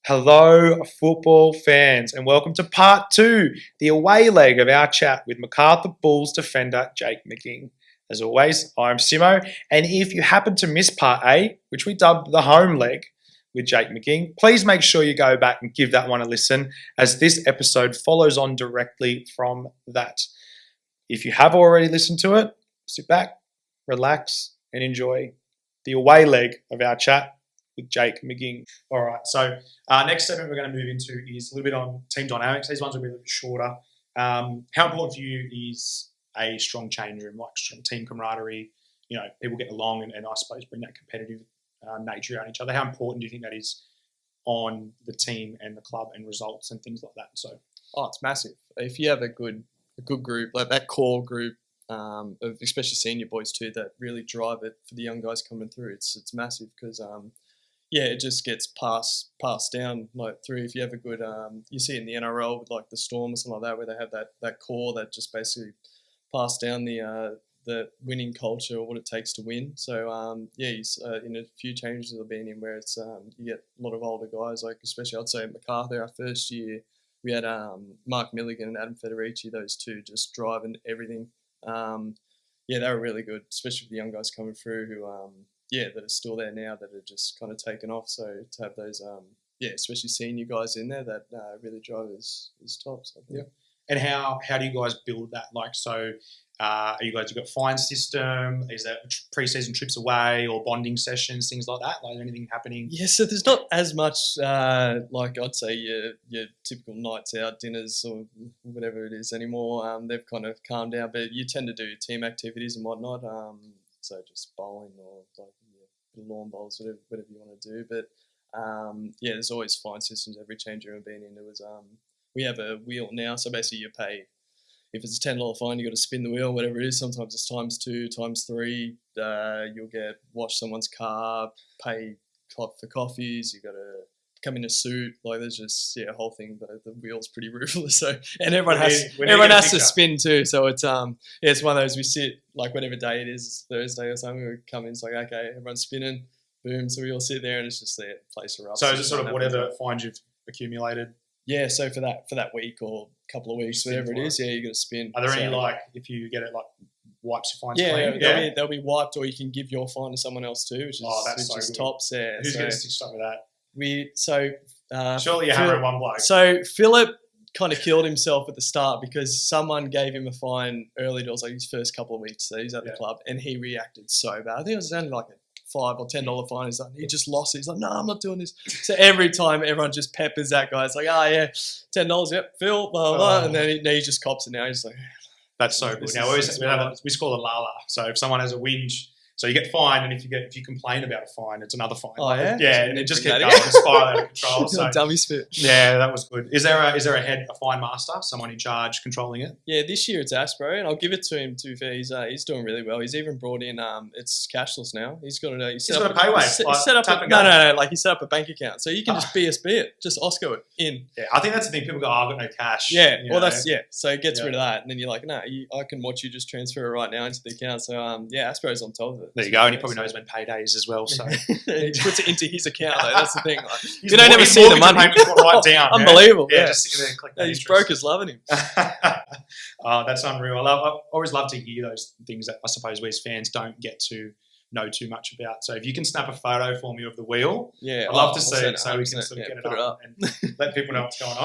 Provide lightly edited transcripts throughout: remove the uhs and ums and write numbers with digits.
Hello, football fans, and welcome to part two, the away leg of our chat with Macarthur Bulls defender Jake McGing. As always, I'm Simo, and if you happen to miss part A, which we dubbed the home leg with Jake McGing, please make sure you go back and give that one a listen, as this episode follows on directly from that. If you have already listened to it, sit back, relax, and enjoy the away leg of our chat with Jake McGing. All right, so next segment we're going to move into is a little bit on team dynamics. These ones will be a little bit shorter. How important for you is a strong change room, like strong team camaraderie? You know, people get along and I suppose bring that competitive nature around each other. How important do you think that is on the team and the club and results and things like that? So, it's massive. If you have a good group, like that core group, of especially senior boys too, that really drive it for the young guys coming through, it's massive because it just gets passed down like through. If you have a good, you see it in the NRL with like the Storm or something like that, where they have that core that just basically pass down the winning culture or what it takes to win. So in a few changes that I've been in where it's you get a lot of older guys, like especially I'd say at Macarthur, our first year we had Mark Milligan and Adam Federici, those two just driving everything. They were really good, especially for the young guys coming through who that are still there now, that are just kind of taken off. So to have those especially senior guys in there that really drive is top. So yeah. And how do you guys build that? Like, so are you guys, you've got a fine system? Is that pre-season trips away or bonding sessions, things like that? Like, is there anything happening? Yeah, so there's not as much like I'd say your typical nights out, dinners or whatever it is anymore. They've kind of calmed down, but you tend to do team activities and whatnot. So just bowling or like lawn bowls, whatever you want to do. But there's always fine systems. Every change room I've been in, there was we have a wheel now, so basically you pay. If it's a $10 fine, you got to spin the wheel, whatever it is. Sometimes it's ×2, ×3. You'll wash someone's car, pay for coffees. You got to come in a suit. Like there's just a whole thing. The wheel's pretty ruthless. So and everyone has to spin too. So it's it's one of those. We sit like whatever day it is, it's Thursday or something. We come in, it's like okay, everyone's spinning, boom. So we all sit there and it's just the place erupts. So is it sort of whatever fines you've accumulated? Yeah, so for that week or couple of weeks, whatever it is, you got to spin. Are there any if you get it wipes your fines clean? They'll be wiped, or you can give your fine to someone else too, which is tops. Yeah, who's getting stitched up with that? Surely you have one bloke. So Philip kind of killed himself at the start because someone gave him a fine early doors, like his first couple of weeks that he's at the club, and he reacted so bad. I think it was only like a $5 or $10 fine. He's like, he just lost it. He's like, no, I'm not doing this. So every time everyone just peppers that guy. It's like, $10, yep, Phil, blah, blah. And then he just cops it now. He's like, that's so good. Now we call it Lala. So if someone has a whinge, so you get fined, and if you complain about a fine, it's another fine. Oh yeah, yeah, and it just kept going, spiral out of control. So dummy spit. Yeah, that was good. Is there a fine master, someone in charge controlling it? Yeah, this year it's Aspro, and I'll give it to him too. He's doing really well. He's even brought in it's cashless now. He's got a he's got a pay wave. He set up a bank account, so you can just BSB it, just Osco it in. Yeah, I think that's the thing. People go, I've got no cash. Yeah, So it gets rid of that, and then you're like, no, I can watch you just transfer it right now into the account. So Aspro's on top of it. There you go, and he probably knows when payday is as well. So he puts it into his account. Though. That's the thing. Like, you don't ever see the money right down. Unbelievable. Yeah, just sitting there collecting his brokers loving him. That's unreal. I always love to hear those things that I suppose we as fans don't get to know too much about. So if you can snap a photo for me of the wheel, I'd love to see it so we can sort of get it up and let people know what's going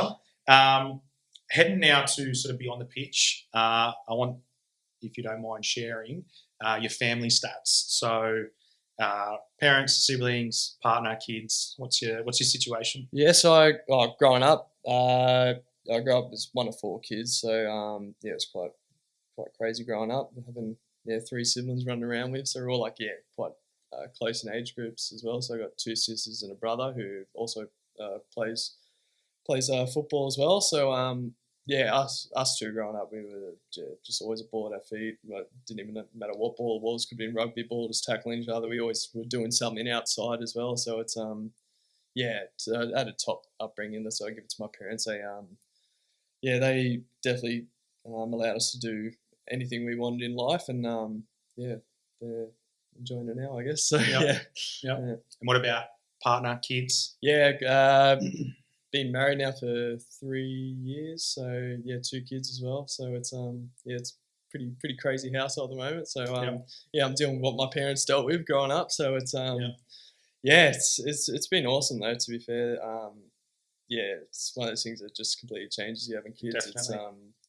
on. Heading now to sort of beyond the pitch, I want, if you don't mind sharing, your family stats. So parents, siblings, partner, kids. What's your situation? Yeah, so growing up, I grew up as one of 4 kids. So it was quite crazy growing up, having 3 siblings running around with. So we're all quite close in age groups as well. So I got 2 sisters and a brother who also plays football as well. So us two growing up, we were just always a ball at our feet. It didn't even matter what ball it was. Could be rugby ball, just tackling each other. We always were doing something outside as well. So it's I had a top upbringing. So I give it to my parents. They definitely allowed us to do anything we wanted in life, and they're enjoying it now, I guess. So And what about partner, kids? Yeah, been married now for 3 years, so yeah, 2 kids as well. So it's it's pretty crazy household at the moment. So yeah, I'm dealing with what my parents dealt with growing up. So it's yeah, it's been awesome though. To be fair, yeah, it's one of those things that just completely changes you having kids. Definitely. It's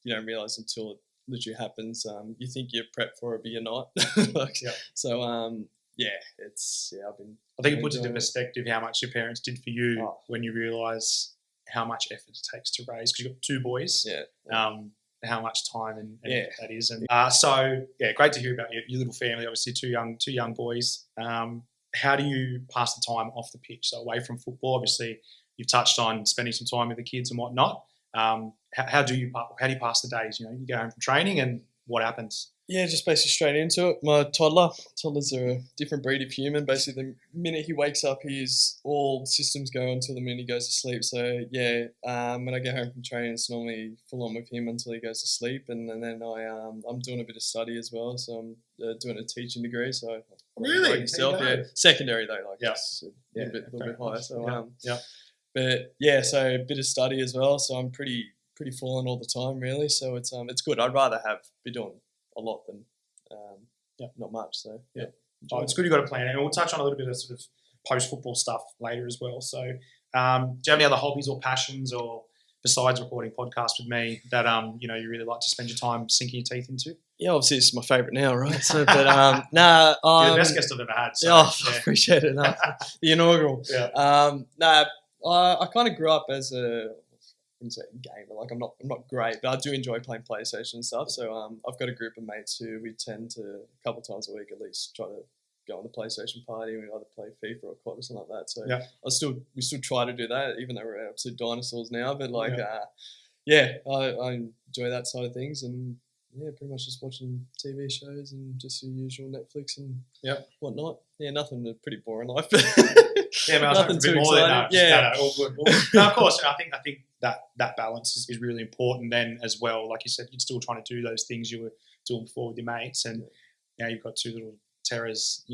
you don't realize until it literally happens. You think you're prepped for it, but you're not. Like, so yeah, I've been. I think it puts enjoying into perspective how much your parents did for you Oh. when you realise how much effort it takes to raise, because you've got 2 boys. How much time and that is, and so yeah, great to hear about your little family. Obviously, two young boys. How do you pass the time off the pitch, so away from football? Obviously, you've touched on spending some time with the kids and whatnot. How do you pass the days? You know, you go home from training, and what happens? Yeah, just basically straight into it. My toddlers are a different breed of human. Basically, the minute he wakes up, he's all systems go until the minute he goes to sleep. So yeah, when I get home from training, it's normally full on with him until he goes to sleep, and then I'm doing a bit of study as well. So I'm doing a teaching degree. So Really, like yourself, secondary though, like yes, a little bit higher. So but so a bit of study as well. So I'm pretty full on all the time, really. So it's good. I'd rather be doing a lot than not much. So it's good you got a plan, and we'll touch on a little bit of sort of post football stuff later as well. So, do you have any other hobbies or passions, or besides recording podcasts with me, that you really like to spend your time sinking your teeth into? Yeah, obviously it's my favourite now, right? So, but you're the best guest I've ever had. So, I appreciate it. The inaugural. I kind of grew up as a gamer. Like I'm not great, but I do enjoy playing PlayStation and stuff. So I've got a group of mates who we tend to a couple of times a week at least try to go on the PlayStation party, and we either play FIFA or COD or something like that. So we still try to do that, even though we're absolute dinosaurs now. But I enjoy that side of things, and pretty much just watching TV shows and just your usual Netflix and whatnot. Yeah, nothing, a pretty boring life. Yeah, but nothing too exciting. All good. No, of course, I think that balance is really important then as well. Like you said, you're still trying to do those things you were doing before with your mates, and now you've got 2 little terrors,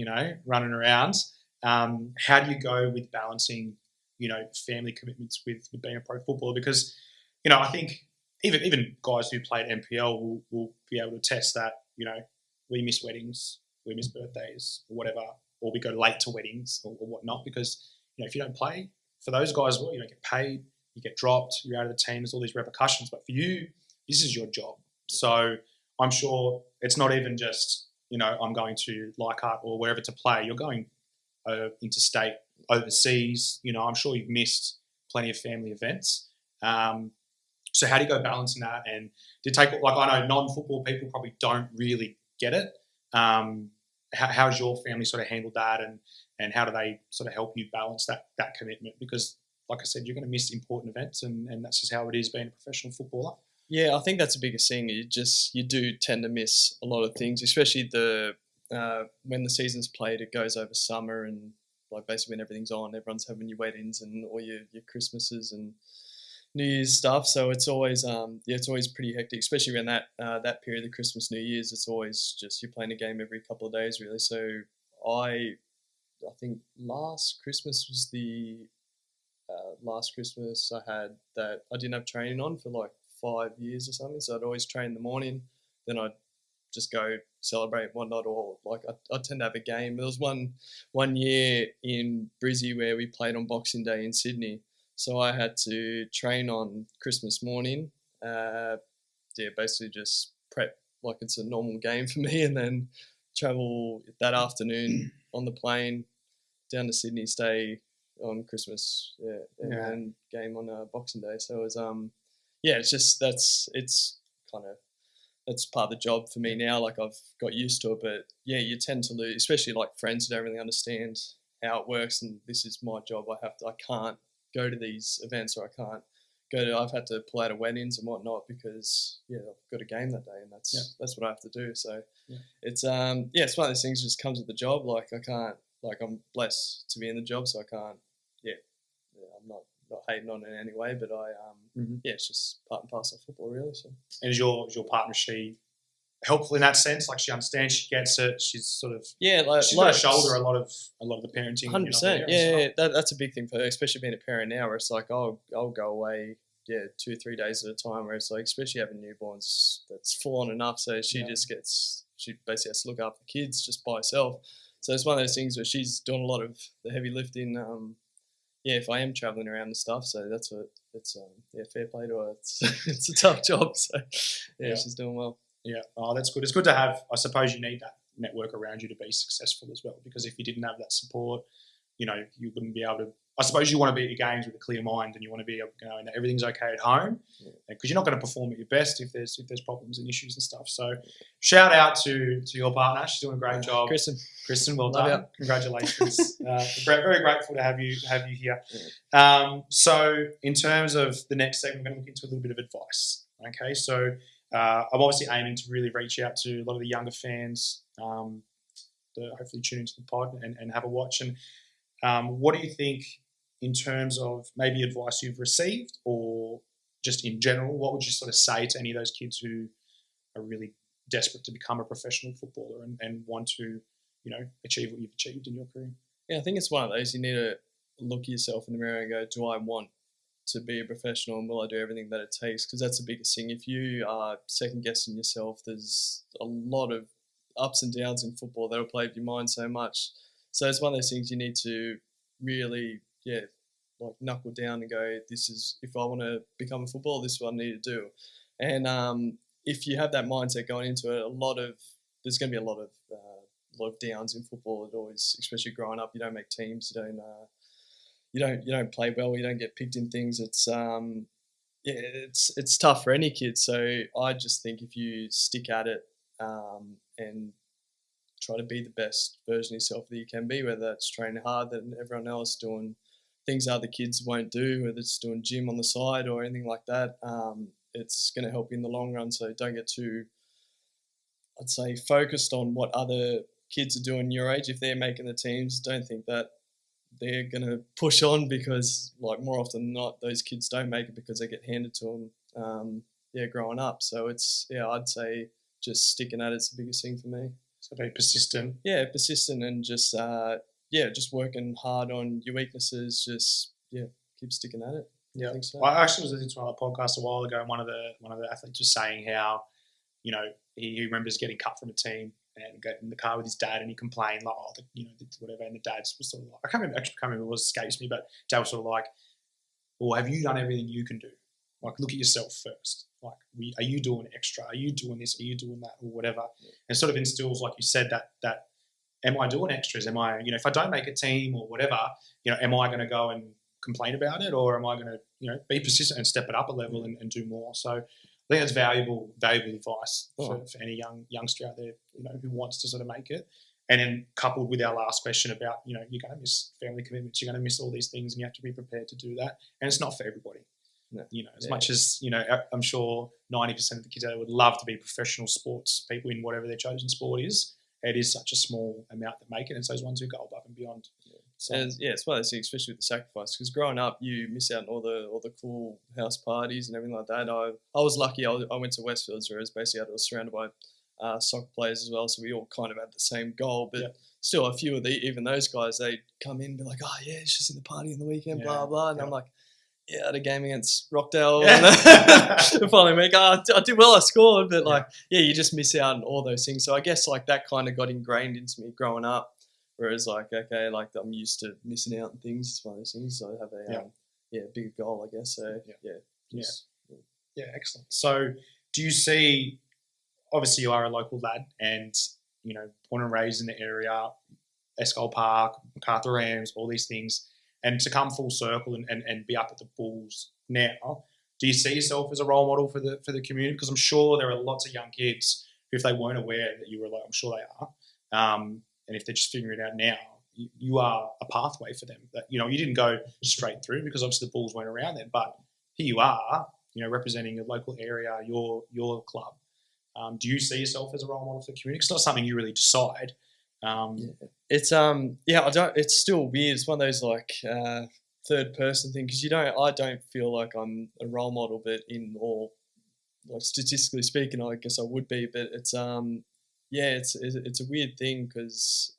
running around. How do you go with balancing, family commitments with being a pro footballer? Because, I think even guys who played NPL will be able to attest that, we miss weddings, we miss birthdays, or whatever, or we go late to weddings or whatnot, because, if you don't play, for those guys, well, you don't get paid, you get dropped, you're out of the team, there's all these repercussions. But for you, this is your job. So I'm sure it's not even just, I'm going to Leichhardt or wherever to play. You're going interstate, overseas. I'm sure you've missed plenty of family events. So how do you go balancing that? And I know non-football people probably don't really get it. How's your family sort of handled that, and how do they sort of help you balance that commitment? Because, like I said, you're going to miss important events, and that's just how it is being a professional footballer. Yeah, I think that's the biggest thing. You do tend to miss a lot of things, especially when the season's played. It goes over summer, and like basically when everything's on, everyone's having your weddings and all your Christmases and New Year's stuff. So it's always it's always pretty hectic, especially around that period of Christmas, New Year's. It's always just you're playing a game every couple of days, really. So I think last Christmas was the last Christmas I had that I didn't have training on for like 5 years or something. So I'd always train in the morning, then I'd just go celebrate and whatnot, or like I tend to have a game. There was one year in Brizzy where we played on Boxing Day in Sydney. So I had to train on Christmas morning. Basically just prep like it's a normal game for me, and then travel that afternoon on the plane down to Sydney, stay on Christmas, and game on Boxing Day. So it was it's just that's part of the job for me now. Like I've got used to it, but you tend to lose, especially like friends who don't really understand how it works. And this is my job. I can't go to these events, or I can't I've had to pull out of weddings and whatnot because I've got a game that day, and that's what I have to do. So it's it's one of those things that just comes with the job. Like I can't, I'm blessed to be in the job, so I can't I'm not hating on it in any way, but I it's just part and parcel of football, really. So and is your partner, she helpful in that sense? Like she understands, she gets it. She's sort of like she's got to shoulder a lot of the parenting. 100%. Yeah, that's a big thing for her, especially being a parent now, where it's like I'll go away 2-3 days at a time, where it's like, especially having newborns, that's full on enough. So she basically has to look after the kids just by herself. So it's one of those things where she's doing a lot of the heavy lifting. If I am traveling around and stuff, so that's what it's fair play to her. It's a tough job, so she's doing well. Yeah, that's good. It's good to have. I suppose you need that network around you to be successful as well, because if you didn't have that support, you wouldn't be able to. I suppose you want to be at your games with a clear mind, and you want to be able to go and everything's okay at home, because you're not going to perform at your best if there's problems and issues and stuff. So, shout out to your partner. She's doing a great job, Kristen. Well done. Congratulations. Very grateful to have you here. So, in terms of the next segment, we're going to look into a little bit of advice. Okay, so I'm obviously aiming to really reach out to a lot of the younger fans that hopefully tune into the pod and have a watch. And what do you think in terms of maybe advice you've received, or just in general, what would you sort of say to any of those kids who are really desperate to become a professional footballer and want to, achieve what you've achieved in your career? Yeah, I think it's one of those, you need to look at yourself in the mirror and go, do I want to be a professional, and will I do everything that it takes? Because that's the biggest thing. If you are second guessing yourself, there's a lot of ups and downs in football that'll play with your mind so much. So it's one of those things you need to really, knuckle down and go, this is, if I want to become a footballer, this is what I need to do. And if you have that mindset going into it, there's going to be a lot of downs in football. It always, especially growing up, you don't make teams, you don't play well, you don't get picked in things. It's tough for any kid. So I just think if you stick at it and try to be the best version of yourself that you can be, whether that's training hard than everyone else, doing things other kids won't do, whether it's doing gym on the side or anything like that, it's going to help you in the long run. So don't get too, I'd say, focused on what other kids are doing your age. If they're making the teams, don't think that they're going to push on, because more often than not, those kids don't make it because they get handed to them growing up. So I'd say just sticking at it's the biggest thing for me. So be persistent. Yeah, persistent, and just just working hard on your weaknesses. Just keep sticking at it. Yeah, I think so. I actually was listening to another podcast a while ago, and one of the athletes was saying how, he remembers getting cut from a team and got in the car with his dad, and he complained whatever, and the dad was sort of like, I can't remember what escapes me, but dad was sort of like, well, have you done everything you can do? Like, look at yourself first. Like, are you doing extra? Are you doing this? Are you doing that? Or whatever. And sort of instills, like you said, that am I doing extras? Am I, if I don't make a team or whatever, am I going to go and complain about it, or am I going to, be persistent and step it up a level and do more? So I think that's valuable advice for any youngster out there, who wants to sort of make it. And then coupled with our last question about, you're going to miss family commitments, you're going to miss all these things, and you have to be prepared to do that. And it's not for everybody. No. As much as, I'm sure 90% of the kids out there would love to be professional sports people in whatever their chosen sport is, it is such a small amount that make it. And it's those ones who go above and beyond. So, and it's one of those things, especially with the sacrifice, because growing up, you miss out on all the cool house parties and everything like that. I was lucky. I went to Westfields, where I was surrounded by soccer players as well, so we all kind of had the same goal. But still, a few of even those guys, they come in and be like, "Oh yeah, it's just in the party on the weekend, blah blah." And I'm like, "Yeah, I had a game against Rockdale." And finally, me, I did well. I scored, but you just miss out on all those things. So I guess that kind of got ingrained into me growing up. Whereas I'm used to missing out on things. It's one of those things. So I have a bigger goal, I guess. So excellent. So do you see? Obviously, you are a local lad, and born and raised in the area, Escol Park, Macarthur Rams, all these things, and to come full circle and be up at the Bulls now. Do you see yourself as a role model for the community? Because I'm sure there are lots of young kids who, if they weren't aware that you were, I'm sure they are. And if they're just figuring it out now, you are a pathway for them. That you didn't go straight through, because obviously the Bulls weren't around then. But here you are, representing your local area, your club. Do you see yourself as a role model for the community? It's not something you really decide. It's I don't. It's still weird. It's one of those third person thing, because I don't feel like I'm a role model, but in all like statistically speaking, I guess I would be, but it's yeah, it's a weird thing because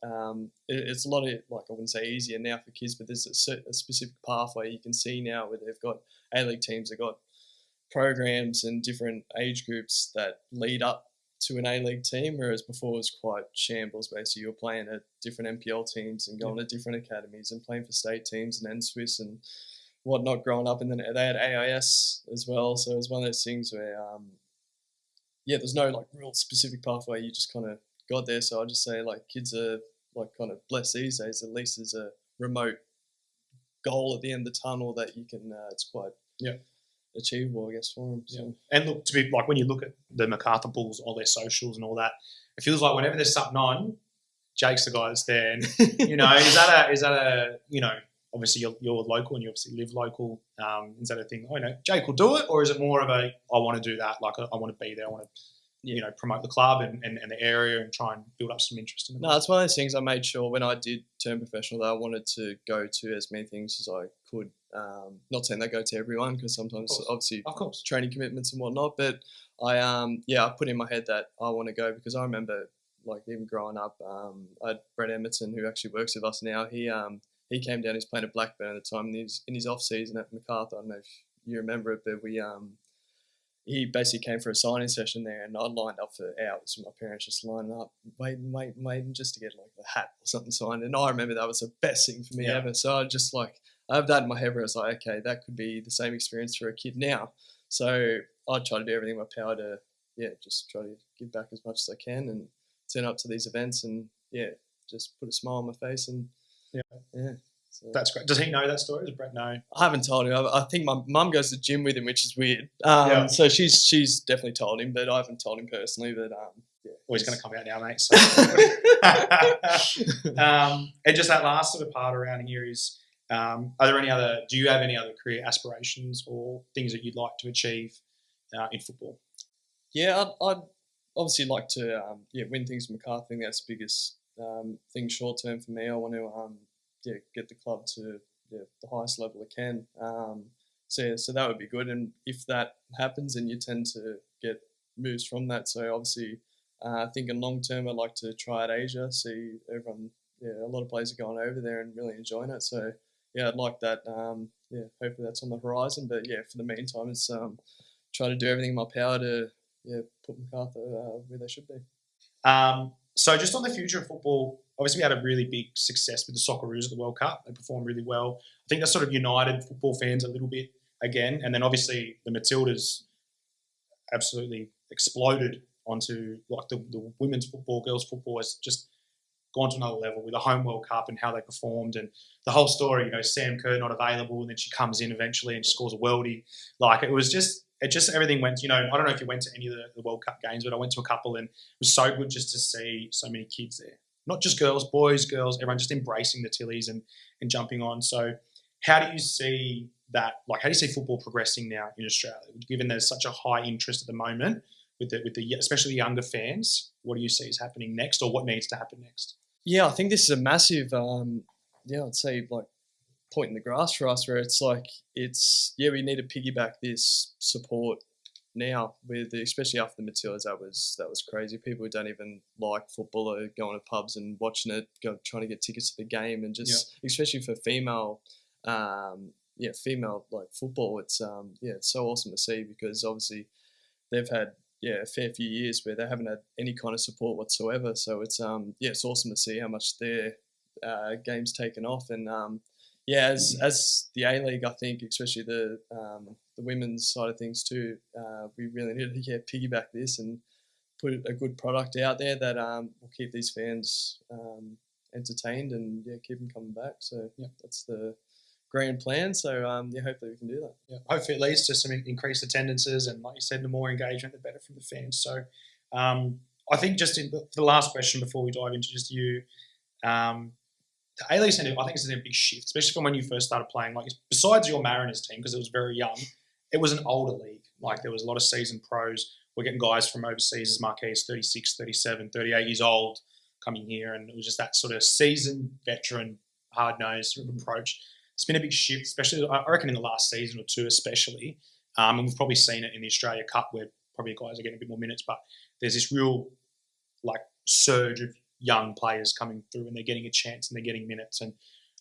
it's a lot of, like, I wouldn't say easier now for kids, but there's a specific pathway you can see now where they've got A-League teams, they've got programs and different age groups that lead up to an A-League team, whereas before it was quite shambles. Basically, you're playing at different NPL teams and going to different academies and playing for state teams and Swiss and whatnot growing up. And then they had AIS as well, so it was one of those things where yeah, there's no like real specific pathway. You just kind of got there. So I just say like kids are like kind of blessed these days. At least there's a remote goal at the end of the tunnel that you can. It's quite achievable, I guess, for them. So. And look, to be like when you look at the Macarthur Bulls, all their socials and all that, it feels like whenever there's something on, Jake's the guy that's there. And you know, is that a you know, obviously you're local and you obviously live local. Is that a thing? Oh, no, Jake will do it, or is it more of a I want to do that? Like I want to be there. I want to you know promote the club and the area and try and build up some interest in it. No, it's one of those things I made sure when I did turn professional that I wanted to go to as many things as I could. Not saying they go to everyone because sometimes obviously training commitments and whatnot, but I put in my head that I want to go because I remember like even growing up, I had Brett Emerton who actually works with us now. He came down. He's playing at Blackburn at the time. And in his off season at Macarthur. I don't know if you remember it, but he basically came for a signing session there, and I lined up for hours with my parents, just lining up, waiting just to get like the hat or something signed. And I remember that was the best thing for me ever. So I have that in my head where I was like, okay, that could be the same experience for a kid now. So I try to do everything in my power to just try to give back as much as I can and turn up to these events and just put a smile on my face and so. That's great. Does he know that story? Does Brett know? I haven't told him. I think my mum goes to the gym with him, which is weird. So she's definitely told him, but I haven't told him personally. But well, he's going to come out now, mate. So. And just that last sort of part around here is, do you have any other career aspirations or things that you'd like to achieve in football? Yeah, I'd obviously like to win things with Macarthur. I think that's the biggest thing short term for me. I want to get the club to the highest level it can. So that would be good. And if that happens, then you tend to get moves from that. So obviously, I think in long term, I'd like to try out Asia, see everyone, a lot of players are going over there and really enjoying it. So I'd like that. Hopefully that's on the horizon. But for the meantime, it's try to do everything in my power to put Macarthur where they should be. So just on the future of football, obviously we had a really big success with the Socceroos at the World Cup. They performed really well. I think that sort of united football fans a little bit again. And then obviously the Matildas absolutely exploded onto like the women's football, girls' football has just gone to another level with the home World Cup and how they performed and the whole story, Sam Kerr not available and then she comes in eventually and scores a worldie. Like it just everything went, I don't know if you went to any of the World Cup games, but I went to a couple and it was so good just to see so many kids there. Not just girls, boys, girls, everyone just embracing the Tillies and jumping on. So how do you see that, like how do you see football progressing now in Australia? Given there's such a high interest at the moment with the especially the younger fans, what do you see is happening next or what needs to happen next? Yeah, I think this is a massive, I'd say like point in the grass for us where it's like, we need to piggyback this support now with especially after the Matildas. That was crazy. People who don't even like football are going to pubs and watching it, trying to get tickets to the game and just especially for female like football, it's it's so awesome to see because obviously they've had a fair few years where they haven't had any kind of support whatsoever. So it's it's awesome to see how much their game's taken off. And as the A-League, I think especially the women's side of things too, we really need to piggyback this and put a good product out there that will keep these fans entertained and keep them coming back. So that's the grand plan. So hopefully we can do that. Yeah, hopefully it leads to some increased attendances and, like you said, the more engagement, the better from the fans. So I think just for the last question before we dive into just you, the A-League Centre, I think it's a big shift, especially from when you first started playing. Like besides your Mariners team, because it was very young, it was an older league. Like there was a lot of seasoned pros. We're getting guys from overseas as Marquez, 36, 37, 38 years old coming here, and it was just that sort of seasoned veteran, hard-nosed sort of approach. It's been a big shift, especially I reckon in the last season or two especially. And we've probably seen it in the Australia Cup where probably guys are getting a bit more minutes, but there's this real like surge of young players coming through and they're getting a chance and they're getting minutes. And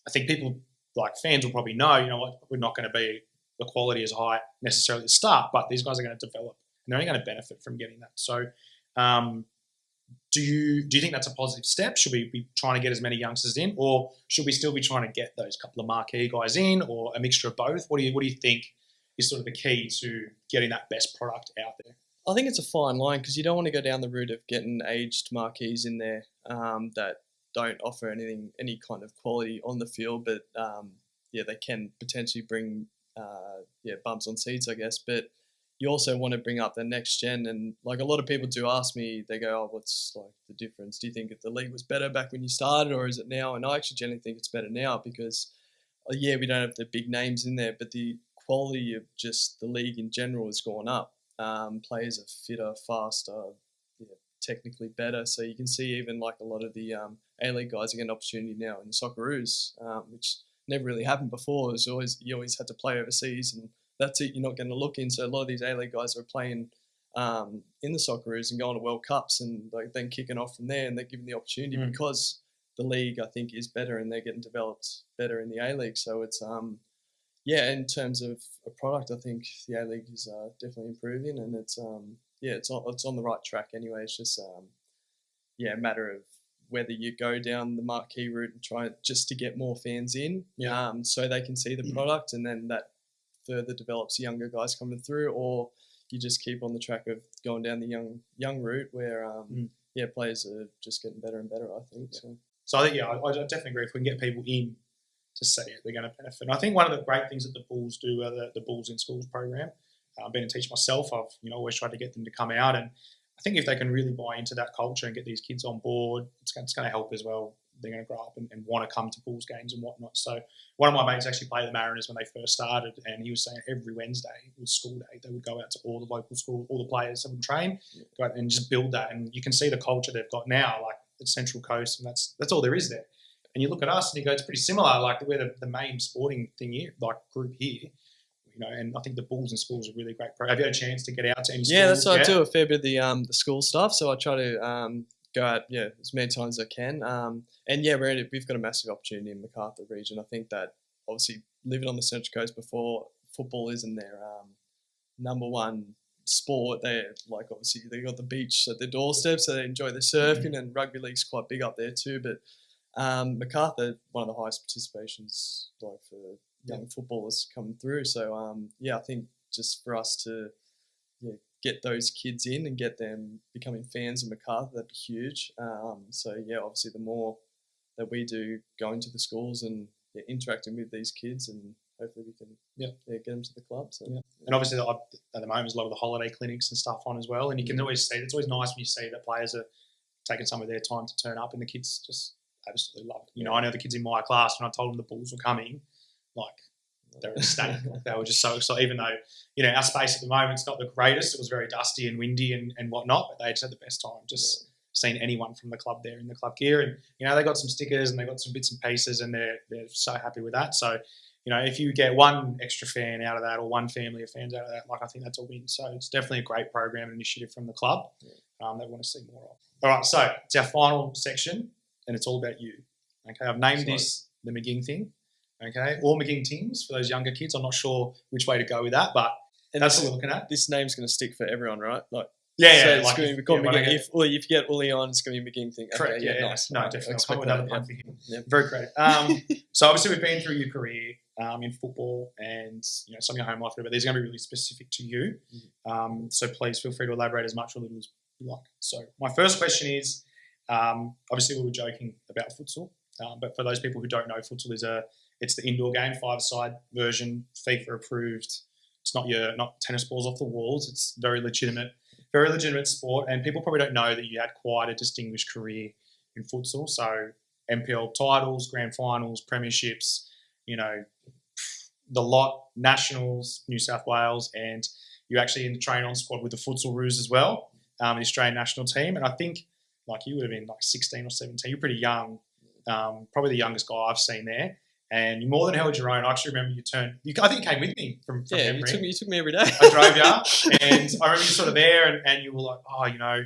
I think people like fans will probably know, you know what, we're not going to be the quality as high necessarily at the start, but these guys are going to develop and they're only going to benefit from getting that. So do you think that's a positive step? Should we be trying to get as many youngsters in, or should we still be trying to get those couple of marquee guys in, or a mixture of both? What do you think is sort of the key to getting that best product out there? I think it's a fine line because you don't want to go down the route of getting aged marquees in there that don't offer any kind of quality on the field, but they can potentially bring bumps on seats, I guess. But you also want to bring up the next gen, and like a lot of people do ask me, they go, "Oh, what's like the difference? Do you think if the league was better back when you started, or is it now?" And I actually generally think it's better now because, we don't have the big names in there, but the quality of just the league in general has gone up. Players are fitter, faster, technically better. So you can see even like a lot of the A-League guys are getting an opportunity now in the Socceroos, which never really happened before. You always had to play overseas, and that's it. You're not going to look in. So a lot of these A-League guys are playing in the Socceroos and going to World Cups and like then kicking off from there, and they're given the opportunity because the league, I think, is better and they're getting developed better in the A-League. So it's in terms of a product, I think the A-League is definitely improving, and it's on the right track anyway. It's just a matter of whether you go down the marquee route and try just to get more fans in, so they can see the product, and then that further develops younger guys coming through, or you just keep on the track of going down the young route where players are just getting better and better, I think. So I think I definitely agree. If we can get people in to see it, they're going to benefit. And I think one of the great things that the Bulls do, the Bulls in Schools program, I've been a teacher myself. I've always tried to get them to come out, and I think if they can really buy into that culture and get these kids on board, it's going to help as well. They're going to grow up and want to come to Bulls games and whatnot. So one of my mates actually played the Mariners when they first started, and he was saying every Wednesday, it was school day, they would go out to all the local schools, all the players that would train, go out and just build that. And you can see the culture they've got now, like at Central Coast, and that's all there is there. And you look at us and you go, it's pretty similar. Like we're the main sporting thing here, like group here. And I think the Bulls in Schools are really great. Have you had a chance to get out to any schools? Yeah, that's why I do a fair bit of the school stuff. So I try to go out, as many times as I can. And we've got a massive opportunity in the Macarthur region. I think that obviously living on the Central Coast before, football isn't their number one sport. Obviously they got the beach at their doorstep, so they enjoy the surfing, and rugby league's quite big up there too. But Macarthur, one of the highest participations for young footballers coming through. So I think just for us to get those kids in and get them becoming fans of Macarthur, that'd be huge. Obviously the more that we do going to the schools and interacting with these kids, and hopefully we can get them to the club. So. Yeah. And obviously at the moment there's a lot of the holiday clinics and stuff on as well, and you can always see, it's always nice when you see that players are taking some of their time to turn up, and the kids just absolutely love it. I know the kids in my class, when I told them the Bulls were coming, like they were ecstatic. Like they were just so excited, even though, our space at the moment is not the greatest. It was very dusty and windy and whatnot, but they just had the best time just seeing anyone from the club there in the club gear. And, they got some stickers and they got some bits and pieces, and they're so happy with that. So, if you get one extra fan out of that or one family of fans out of that, I think that's a win. So it's definitely a great program and initiative from the club that we want to see more of. All right, so it's our final section, and it's all about you. Okay, I've named this the McGing thing. Okay, or McGing Tings for those younger kids. I'm not sure which way to go with that, but that's what we're looking at. This name's going to stick for everyone, right? So it's going to be called McGing. If you get Uli on, it's going to be McGing thing. Correct. Okay, nice. No, definitely. I'll come with another pun for him. Yep. Very creative. So obviously we've been through your career in football and some of your home life, but these are going to be really specific to you. So please feel free to elaborate as much or little as you like. So my first question is, obviously we were joking about futsal, but for those people who don't know, futsal it's the indoor game, 5-a-side version, FIFA approved. It's not tennis balls off the walls. It's very legitimate sport. And people probably don't know that you had quite a distinguished career in futsal. So MPL titles, grand finals, premierships, the lot, nationals, New South Wales, and you actually in the train-on squad with the futsal Roos as well, the Australian national team. And I think you would have been 16 or 17. You're pretty young, probably the youngest guy I've seen there. and you more than held your own. I actually remember I think you came with me from Yeah, memory. you took me every day. I drove you, and I remember you sort of there, and you were like, oh,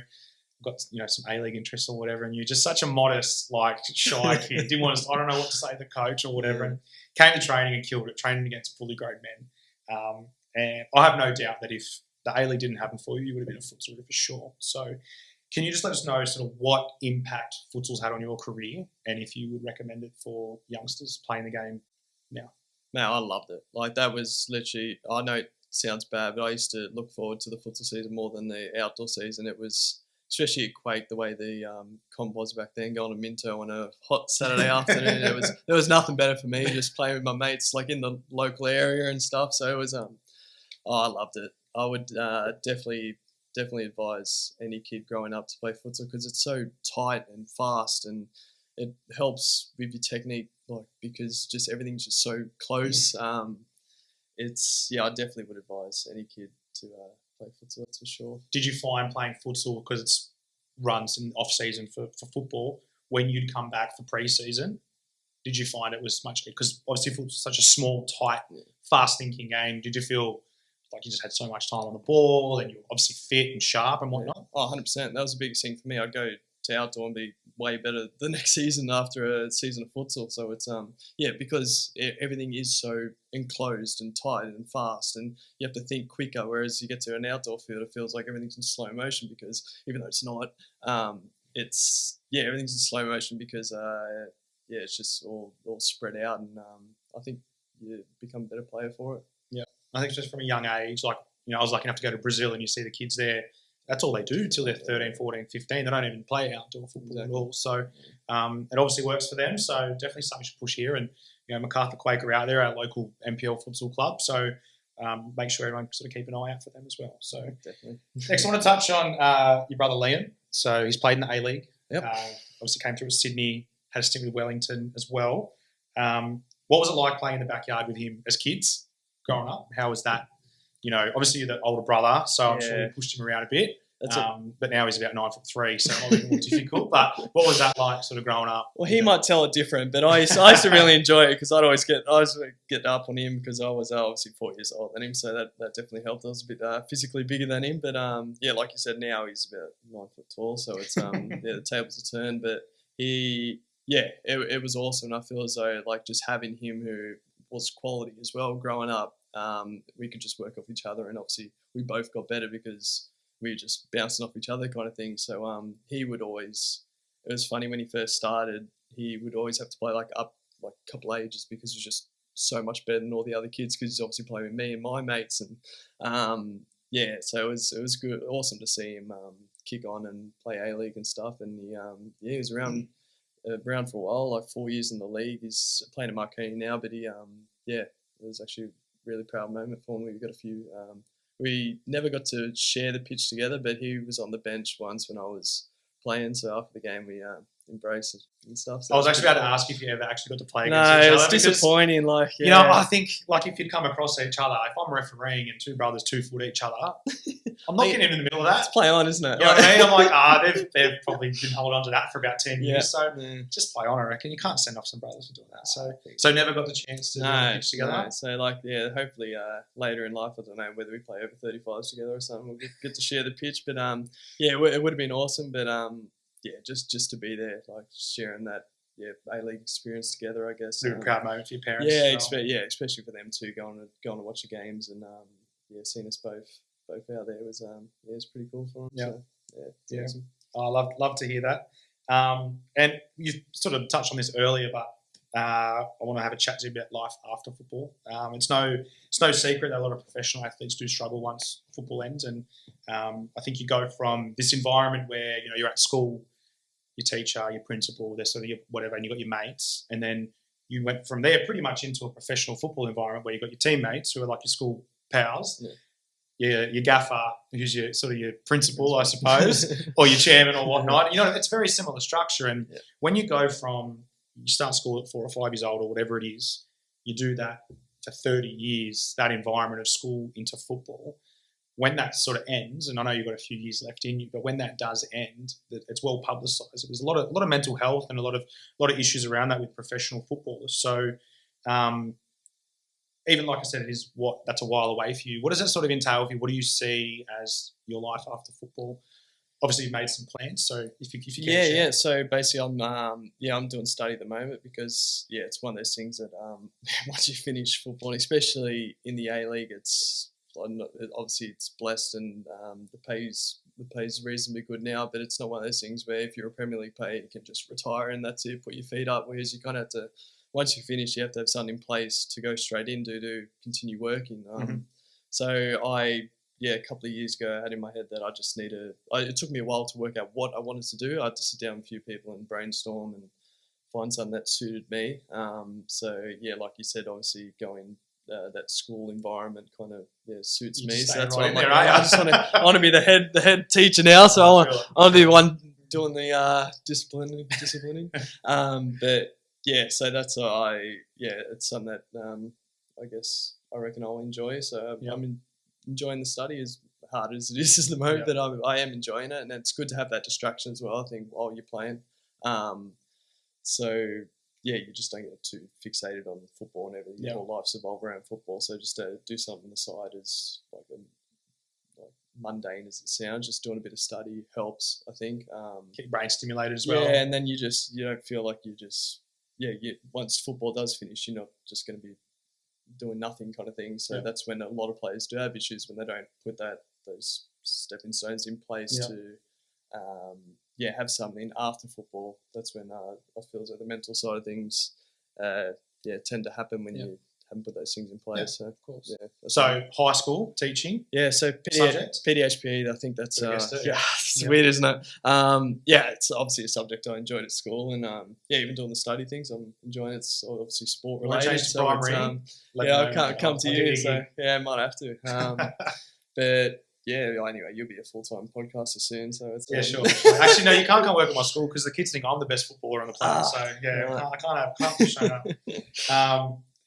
got some A-League interests or whatever, and you're just such a modest, like shy kid. Didn't want to. I don't know what to say to the coach or whatever. Yeah. And came to training and killed it. Training against fully grown men, and I have no doubt that if the A-League didn't happen for you, you would have been a futsaler for sure. So, can you just let us know sort of what impact futsal's had on your career, and if you would recommend it for youngsters playing the game now? Man, I loved it. Like that was literally. I know it sounds bad, but I used to look forward to the futsal season more than the outdoor season. It was. Especially at Quake, the way the comp was back then, going to Minto on a hot Saturday afternoon, there was nothing better for me. Just playing with my mates, like in the local area and stuff. So it was, I loved it. I would definitely advise any kid growing up to play futsal because it's so tight and fast, and it helps with your technique, like because just everything's just so close. I definitely would advise any kid to play futsal, that's for sure. Did you find playing futsal, because it's runs in off season for football, when you'd come back for pre-season, did you find it was much, because obviously futsal's such a small, tight, fast thinking game, did you feel like you just had so much time on the ball and you're obviously fit and sharp and whatnot? Oh, 100%. That was the biggest thing for me. I'd go to outdoor and be way better the next season after a season of futsal. So it's because everything is so enclosed and tight and fast, and you have to think quicker. Whereas you get to an outdoor field, it feels like everything's in slow motion, because even though it's not, everything's in slow motion because it's just all spread out, and I think you become a better player for it. Yeah, I think just from a young age, like I was lucky enough to go to Brazil, and you see the kids there. That's all they do till they're 13, 14, 15. They don't even play outdoor football at all. So it obviously works for them. So definitely something to push here. And, Macarthur Quake are out there, our local NPL futsal club. So make sure everyone sort of keep an eye out for them as well. So definitely. Next, I want to touch on your brother Liam. So he's played in the A-League. Yep. Obviously came through with Sydney, had a stint with Wellington as well. What was it like playing in the backyard with him as kids growing up? How was that? Obviously you're the older brother, so I'm sure you pushed him around a bit. But now he's about 9'3", so it might be more difficult. But what was that like, sort of growing up? Well, he might tell it different, but I used to really enjoy it because I always get up on him because I was obviously 4 years older than him, so that definitely helped. I was a bit physically bigger than him, but like you said, now he's about 9 foot tall, so it's the tables are turned. But it was awesome. I feel as though like just having him, who was quality as well growing up, we could just work off each other, and obviously we both got better because we were just bouncing off each other kind of thing. So he would always, it was funny when he first started, he would always have to play up a couple ages because he was just so much better than all the other kids, because he's obviously playing with me and my mates. And so it was good, awesome to see him kick on and play A-League and stuff. And he was around for a while, like 4 years in the league. He's playing at Macarthur now, but it was actually a really proud moment for him. We got a few. We never got to share the pitch together, but he was on the bench once when I was playing. So after the game, we embraced it and stuff. So I was actually about to ask if you ever actually got to play against no, each other. it's disappointing. I think if you'd come across each other, if I'm refereeing and two brothers 2 foot each other, I'm not getting in the middle of that. It's play on, isn't it? You know what I mean? I'm like, they've probably been hold on to that for about 10 years. So just play on, I reckon. You can't send off some brothers for doing that. So never got the chance to pitch together. No. So hopefully later in life, I don't know whether we play over 35s together or something, we'll get to share the pitch. But it would have been awesome. But just to be there, like sharing that A-League experience together, I guess. A proud moment for your parents. Especially for them too, going to watch the games and seeing us both out there was it's pretty cool for them. Awesome. I love to hear that. And you sort of touched on this earlier, but I want to have a chat to you about life after football. It's no secret that a lot of professional athletes do struggle once football ends, and I think you go from this environment where you're at school, your teacher, your principal, they're sort of your whatever, and you got your mates, and then you went from there pretty much into a professional football environment where you got your teammates who are like your school pals. Your gaffer, who's your principal, I suppose, or your chairman or whatnot. It's very similar structure. And when you go from, you start school at 4 or 5 years old or whatever it is, you do that for 30 years, that environment of school into football. When that sort of ends, and I know you've got a few years left in you, but when that does end, it's well publicised. There's a lot of mental health and a lot of issues around that with professional footballers. So even like I said, that's a while away for you. What does that sort of entail for you? What do you see as your life after football? Obviously, you've made some plans, so if you can share. So basically, I'm doing study at the moment because it's one of those things that once you finish football, especially in the A League, obviously it's blessed and the pay's reasonably good now, but it's not one of those things where if you're a Premier League player, you can just retire and that's it, put your feet up. Whereas you kind of have to, once you finish, you have to have something in place to go straight into to continue working. So a couple of years ago, I had in my head that I just it took me a while to work out what I wanted to do. I had to sit down with a few people and brainstorm and find something that suited me. Like you said, obviously going that school environment kind of suits me. So that's why I'm like, I just want to be the head teacher now. So I'll be the one doing the disciplining. So that's it's something that I guess I reckon I'll enjoy. So I'm enjoying the study as hard as it is at the moment, but I am enjoying it, and it's good to have that distraction as well, I think, while you're playing. You just don't get too fixated on football and everything. Your whole life's evolved around football, so just to do something on the side is like mundane as it sounds, just doing a bit of study helps, I think. Get your brain stimulated as well. Yeah, and then you don't feel like once football does finish, you're not just going to be doing nothing kind of thing. So that's when a lot of players do have issues, when they don't put those stepping stones in place to have something after football. That's when I feel as though the mental side of things tend to happen when you haven't put those things in place. So, of course. So high school teaching. Yeah. So PDHPE, I think that's it's weird, isn't it? It's obviously a subject I enjoyed at school, and even doing the study things, I'm enjoying it. It's obviously sport related. So I can't come to you. So I might have to. But anyway, you'll be a full-time podcaster soon, so it's sure. Actually, no, you can't come work at my school because the kids think I'm the best footballer on the planet. I can't push that.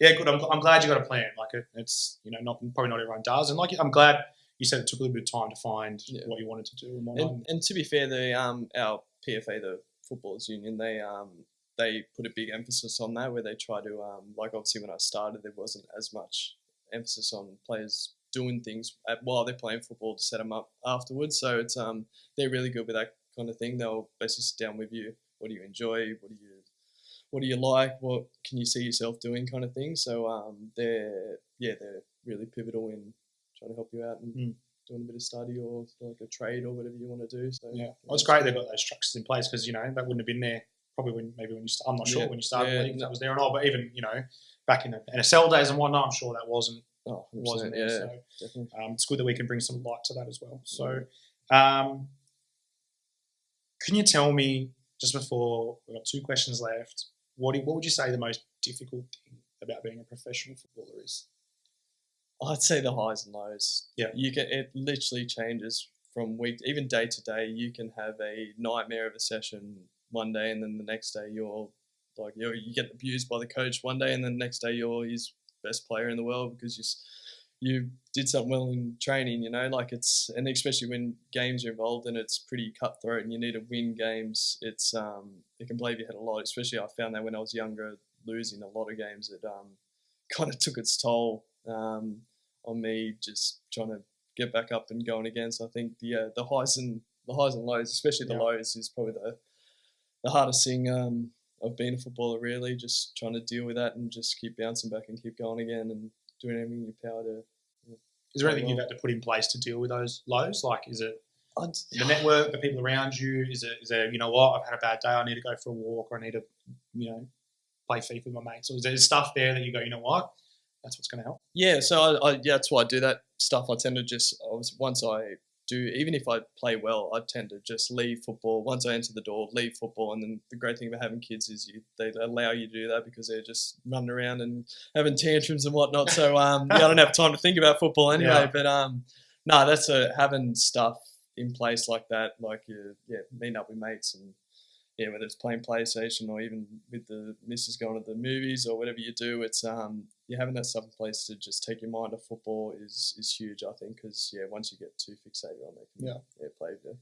Good. I'm glad you got a plan. Like it's probably not everyone does, and I'm glad you said it took a little bit of time to find what you wanted to do and whatnot. And to be fair, our PFA, the Footballers Union, they put a big emphasis on that, where they try to obviously when I started, there wasn't as much emphasis on players doing things while they're playing football to set them up afterwards. So it's they're really good with that kind of thing. They'll basically sit down with you. What do you enjoy? What do you like? What can you see yourself doing, kind of thing. So they're really pivotal in trying to help you out and doing a bit of study or like a trade or whatever you want to do. So it's great they've got those structures in place, because that wouldn't have been there probably when you I'm not sure when you started the league that was there and all, but even back in the NSL days and whatnot, I'm sure that wasn't. Wasn't there. So it's good that we can bring some light to that as well. So can you tell me, just before we've got 2 questions left, what would you say the most difficult thing about being a professional footballer is? I'd say the highs and lows. Yeah, it literally changes from week, even day to day. You can have a nightmare of a session one day, and then the next day you get abused by the coach one day, and then the next day you're his best player in the world because you did something well in training, and especially when games are involved and it's pretty cutthroat and you need to win games, it can play your head a lot. Especially I found that when I was younger, losing a lot of games, it kind of took its toll on me, just trying to get back up and going again. So I think the highs and lows, especially the lows, is probably the hardest thing of being a footballer, really, just trying to deal with that and just keep bouncing back and keep going again and doing everything in your power to. Is there anything you've had to put in place to deal with those lows? Like, is it the network, the people around you? Is there, I've had a bad day, I need to go for a walk, or I need to, play FIFA with my mates? Or is there stuff there that you go, you know what, that's what's going to help? Yeah, so that's why I do that stuff. I tend to just, once I do, even if I play well, I tend to just leave football. Once I enter the door, leave football. And then the great thing about having kids is they allow you to do that because they're just running around and having tantrums and whatnot. So I don't have time to think about football anyway. But no, that's having stuff in place like that, like meeting up with mates and whether it's playing PlayStation or even with the missus going to the movies or whatever you do, it's having that stuff in place to just take your mind off football is huge, I think, because once you get too fixated on it, play a bit.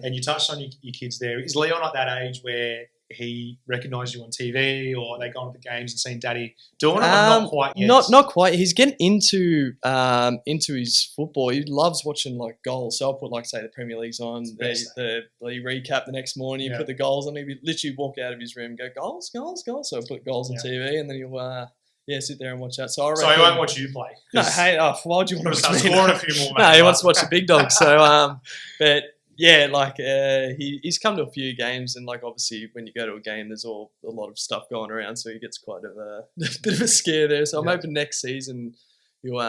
And you touched on your kids there. Is Leon at that age where he recognised you on TV, or they gone to the games and seen Daddy doing it? Or not quite yet. Not quite. He's getting into his football. He loves watching like goals. So I'll put like say the Premier League's on, the recap the next morning. You put the goals on. He'd literally walk out of his room and go goals, goals, goals. So I put goals on TV, and then he'll sit there and watch that. So he won't watch you play. No, hey, why would you want to start watch me? scoring a few more? No, he wants to watch the big dogs. So but. Yeah, like he's come to a few games, and like obviously when you go to a game, there's a lot of stuff going around, so he gets quite a bit of a scare there. So I'm hoping next season you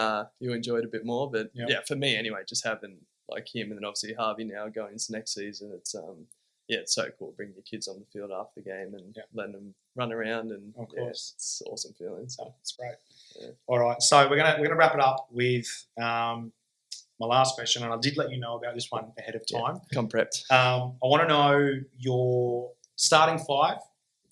enjoy it a bit more. But for me anyway, just having like him and then obviously Harvey now going into next season, it's it's so cool bringing your kids on the field after the game and letting them run around, and of course it's awesome feeling. So it's great. Yeah. All right, so we're gonna wrap it up with my last question, and I did let you know about this one ahead of time. Come prepped. I want to know your starting 5,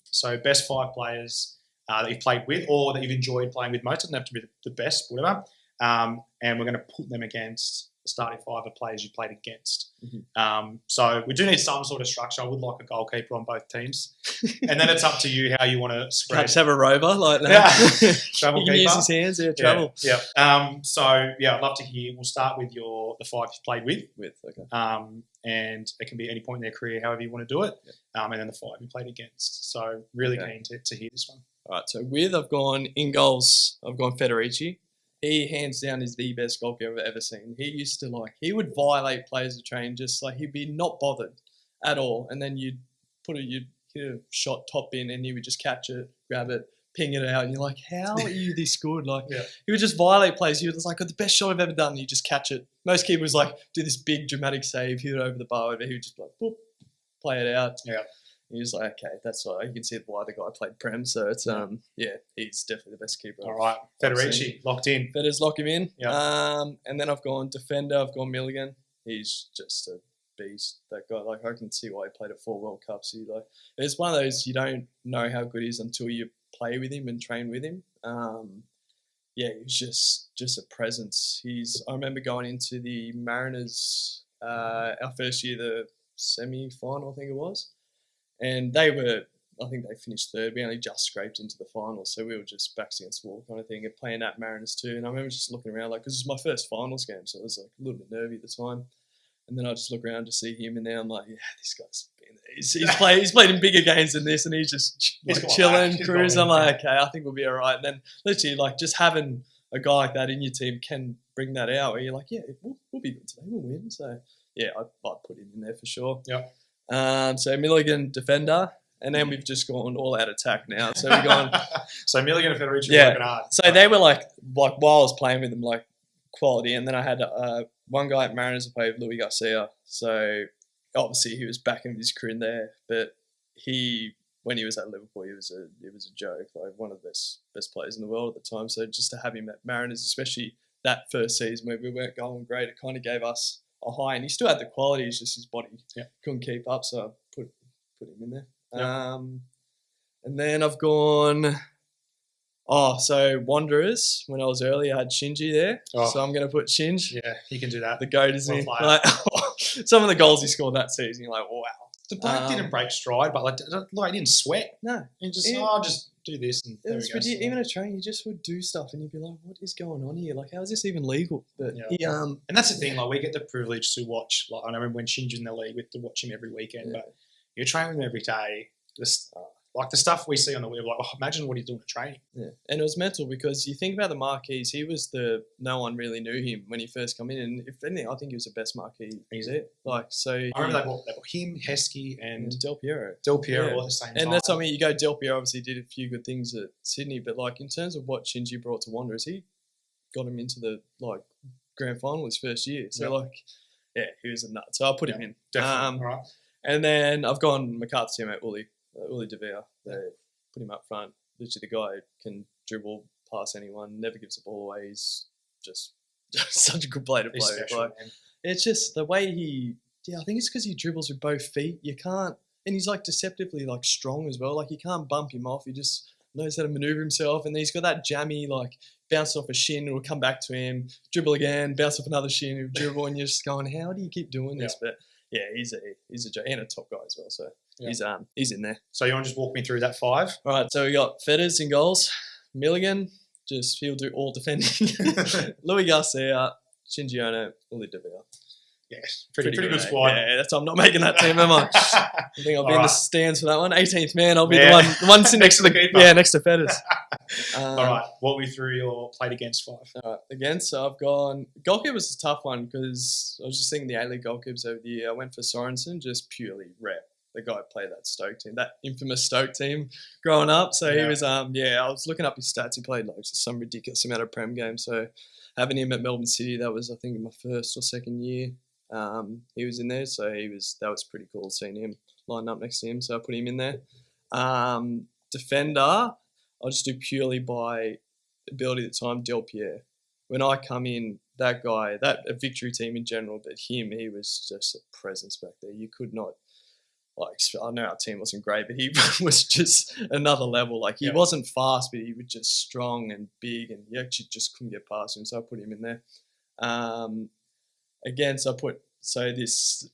so best 5 players that you've played with or that you've enjoyed playing with most. It doesn't have to be the best, whatever. And we're going to put them against the starting 5 of players you played against. Mm-hmm. So we do need some sort of structure. I would like a goalkeeper on both teams. And then it's up to you how you want to spread. Perhaps have a rover like that. Yeah. Travel he can use his hands, travel. Yeah. I'd love to hear. We'll start with the 5 you've played with. Okay. And it can be any point in their career, however you want to do it. And then the 5 you played against. So really keen to hear this one. All right. So I've gone in goals. I've gone Federici. He hands down is the best goalkeeper I've ever seen. He used to he would violate players to train, just like he'd be not bothered at all. And then you'd hit a shot top in and he would just catch it, grab it, ping it out. And you're like, how are you this good? He would just violate plays. He was like, the best shot I've ever done. And you just catch it. Most keepers do this big dramatic save, hit it over the bar. He would just boop, play it out. Yeah. He was like, okay, that's why you can see why the guy played Prem. So it's he's definitely the best keeper. All right, Federici locked in. Feders lock him in. Yeah. And then I've gone defender. I've gone Milligan. He's just a beast. That guy, I can see why he played at 4 World Cups. It's one of those you don't know how good he is until you play with him and train with him. He's just a presence. I remember going into the Mariners our first year, the semi-final, I think it was. And I think they finished 3rd. We only just scraped into the finals, so we were just backs against the wall kind of thing, and playing at Mariners too. And I remember just looking around, because it was my first finals game, so it was a little bit nervy at the time. And then I just look around to see him, and now I'm like, this guy's been there. He's played in bigger games than this, and he's just chilling, cruising. I'm like, okay, I think we'll be all right. And then literally, just having a guy like that in your team can bring that out, where you're like, we'll be good today, we'll win. So I'd put him in there for sure. Yeah. So Milligan defender, and then we've just gone all out attack now. So we've gone. So Milligan and Federici were working hard. So they were while I was playing with them, quality. And then I had one guy at Mariners who played with Louis Garcia. So obviously he was back in his career there, but when he was at Liverpool, he was a joke. One of the best players in the world at the time. So just to have him at Mariners, especially that first season where we weren't going great, it kind of gave us a high, and he still had the quality. It's just his body couldn't keep up, so I put him in there. And then I've gone. So Wanderers. When I was early, I had Shinji there, so I'm going to put Shinji. Yeah, he can do that. The goat is in. Some of the goals he scored that season, you're like, wow. The bloke didn't break stride, but he didn't sweat. No, he just just do this and there we go. Even at training, you just would do stuff and you'd be like, what is going on here? How is this even legal? But and that's the thing, we get the privilege to watch. I remember when Shinji's in the league, we had to watch him every weekend, but you train with him every day. The stuff we see on the web, imagine what he's doing at training. Yeah, and it was mental because you think about the marquees. He was no one really knew him when he first came in, and if anything, I think he was the best marquee. He's it. I remember they bought him, Heskey, and Del Piero. All at the same time. And that's you go. Del Piero obviously did a few good things at Sydney, but in terms of what Shinji brought to Wanderers, he got him into the grand final his first year. So he was a nut. So I'll put him in. Definitely. All right. And then I've gone Macarthur teammate Uli De Vere. They put him up front. Literally, the guy can dribble past anyone, never gives the ball away. He's just such a good player to play with. Special, it's just the way I think it's because he dribbles with both feet. You can't, and he's deceptively strong as well. You can't bump him off. He just knows how to maneuver himself, and then he's got that jammy bounce off a shin, it'll come back to him, dribble again, bounce off another shin, he'll dribble, and you're just going, how do you keep doing this? But he's a joke and a top guy as well. So He's in there. So you want to just walk me through that 5? All right, so we got Fetters in goals. Milligan, he'll do all defending. Louis Garcia, Shinji Ono, Uli Deville. Yes, pretty good squad. Yeah, I'm not making that team, am I? I think I'll be in the stands for that one. 18th man, I'll be the one sitting next to the keeper. Yeah, next to Fetters. All right, walk me through your played against 5. All right, against, so I've gone... Goalkeeper was a tough one because I was just thinking the A-League goalkeepers over the year. I went for Sorensen, just purely rep. The guy who played that Stoke team, that infamous Stoke team growing up. So he was, I was looking up his stats. He played like some ridiculous amount of Prem games. So having him at Melbourne City, that was, I think, my first or second year. He was in there, so that was pretty cool seeing him lined up next to him. So I put him in there. Defender, I'll just do purely by ability at the time, Del Pierre. When I come in, that guy, a victory team in general, but he was just a presence back there. You could not, I know our team wasn't great, but he was just another level. Like, he wasn't fast, but he was just strong and big, and you actually just couldn't get past him, so I put him in there. Again, so I put this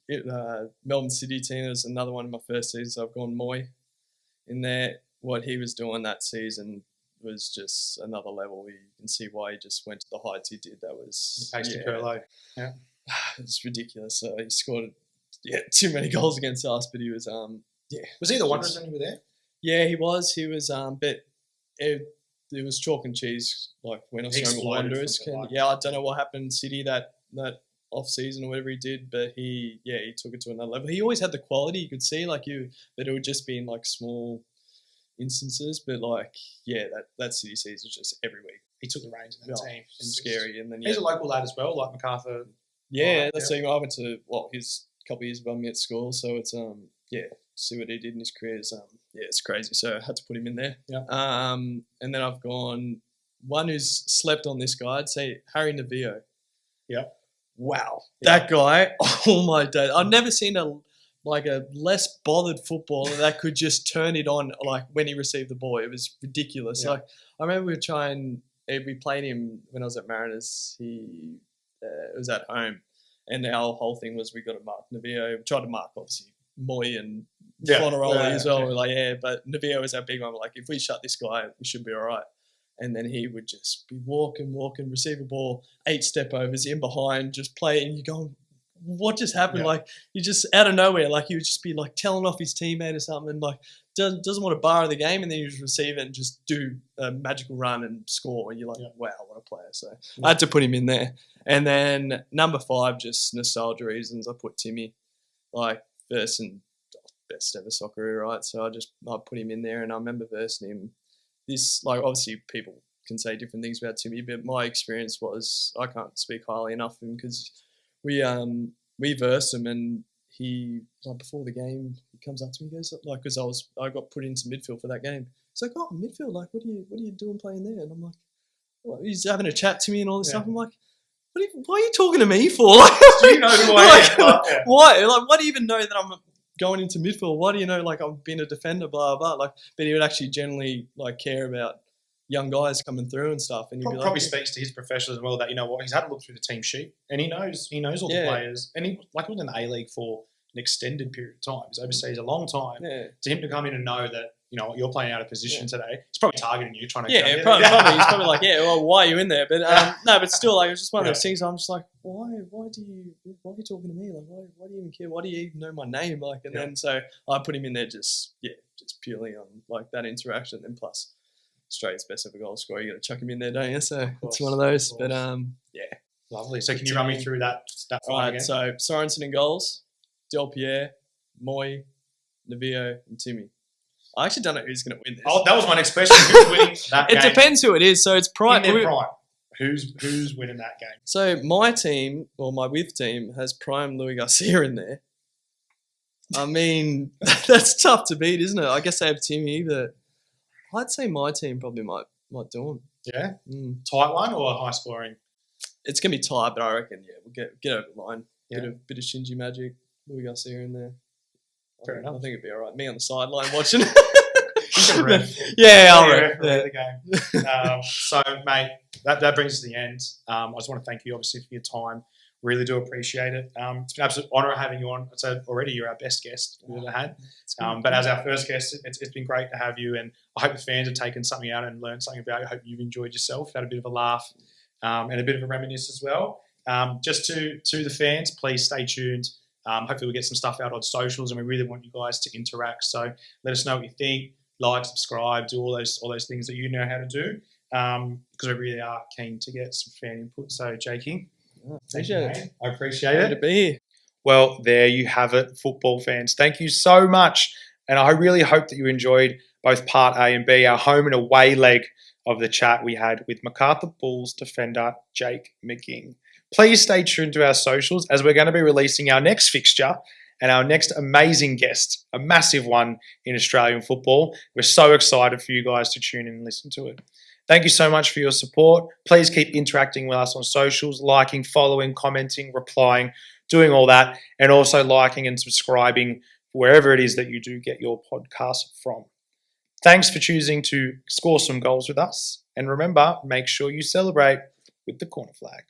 Melbourne City team is another one of my first seasons. So I've gone Moy in there. What he was doing that season was just another level. You can see why he just went to the heights he did. That was the Pasty Curlo. Yeah, it's ridiculous. So he scored too many goals against us, but he was Was he the Wanderers when you were there? Yeah, he was. He was, but it was chalk and cheese. Like when I was going with Wanderers, I don't know what happened in City that off season or whatever he did, but he took it to another level. He always had the quality, you could see, but it would just be in like small instances. But that City season was just every week. He took the reins of that team. Scary, and then he's a local lad as well, like Macarthur. That's I went to his couple of years above me at school, so it's see what he did in his career is it's crazy. So I had to put him in there. Yeah. And then I've gone one who's slept on this guy. I'd say Harry Navillo. Yeah. Wow, that guy! Oh my day! I've never seen a less bothered footballer that could just turn it on like when he received the ball. It was ridiculous. Yeah. Like I remember we played him when I was at Mariners. He was at home, and our whole thing was we got to mark Navillo. We tried to mark obviously Moy and Flaneroli as well. We're but Navillo was our big one. We're like, if we shut this guy, we should be all right. And then he would just be walking, receive a ball, 8 step overs, in behind, just play, and you go, what just happened? Yeah. Like, you just, out of nowhere, like, he would just be, like, telling off his teammate or something, and, like, doesn't want to bar the game, and then you just receive it and just do a magical run and score, and you're like, wow, what a player. So I had to put him in there. And then number 5, just nostalgia reasons, I put Timmy, like, best ever soccer era, right? So I put him in there, and I remember versing him. This, like, obviously people can say different things about Timmy, but my experience was, I can't speak highly enough of him because we versed him, and he, like, before the game, he comes up to me, he goes, like, because I got put into midfield for that game. He's like, oh, midfield, like, what are you doing playing there? And I'm like, well, he's having a chat to me and all this stuff. I'm like, why are you talking to me for? Like, do you know who I am? Why? Like, why do you even know that I'm going into midfield? Why do you know, like, I've been a defender, blah, blah, blah. Like, but he would actually generally, like, care about young guys coming through and stuff. And probably speaks to his professionals as well, that, you know what, he's had a look through the team sheet and he knows all the players. And he was in the A-League for an extended period of time. He's overseas a long time. Yeah. To him to come in and know that, you know, you're playing out of position today, he's probably targeting you, trying to... Yeah, probably. He's probably like, well, why are you in there? But no, but still, like, it's just one of those things. I'm just like, why are you talking to me? Like, why do you even care? Why do you even know my name? Like, and then so I put him in there just purely on, like, that interaction. And plus, Australia's best ever goal scorer, you got to chuck him in there, don't you? So it's one of those. But lovely. So can you run me through that Right. again? So Sorensen in goals, Del Pierre, Moy, Navillo, and Timmy. I actually don't know who's going to win this. Oh, that was my next question. Who's winning that game? It depends who it is. So it's prime. In their prime. Who's winning that game? So my team, or my with team, has prime Louis Garcia in there. I mean, that's tough to beat, isn't it? I guess they have Timmy, but I'd say my team probably might do him. Yeah? Tight one or high scoring? It's going to be tight, but I reckon, we'll get over the line. Bit of Shinji magic, Louis Garcia in there. Fair enough. I think it'd be all right. Me on the sideline watching. can ref. Yeah, I'll Yeah, ref. the game. So, mate, that brings us to the end. I just want to thank you, obviously, for your time. Really do appreciate it. It's been an absolute honour having you on. I'd say already you're our best guest we've ever had. But as our first guest, it's been great to have you. And I hope the fans have taken something out and learned something about it. I hope you've enjoyed yourself, had a bit of a laugh and a bit of a reminisce as well. Just to the fans, please stay tuned. Hopefully we'll get some stuff out on socials, and we really want you guys to interact. So let us know what you think. Like, subscribe, do all those things that you know how to do, because we really are keen to get some fan input. So, Jakey, Appreciate it. I appreciate Happy it. to be here. Well, there you have it, football fans. Thank you so much, and I really hope that you enjoyed both part A and B, our home and away leg of the chat we had with Macarthur Bulls defender Jake McGing. Please stay tuned to our socials, as we're going to be releasing our next fixture and our next amazing guest, a massive one in Australian football. We're so excited for you guys to tune in and listen to it. Thank you so much for your support. Please keep interacting with us on socials, liking, following, commenting, replying, doing all that, and also liking and subscribing wherever it is that you do get your podcast from. Thanks for choosing to score some goals with us. And remember, make sure you celebrate with the corner flag.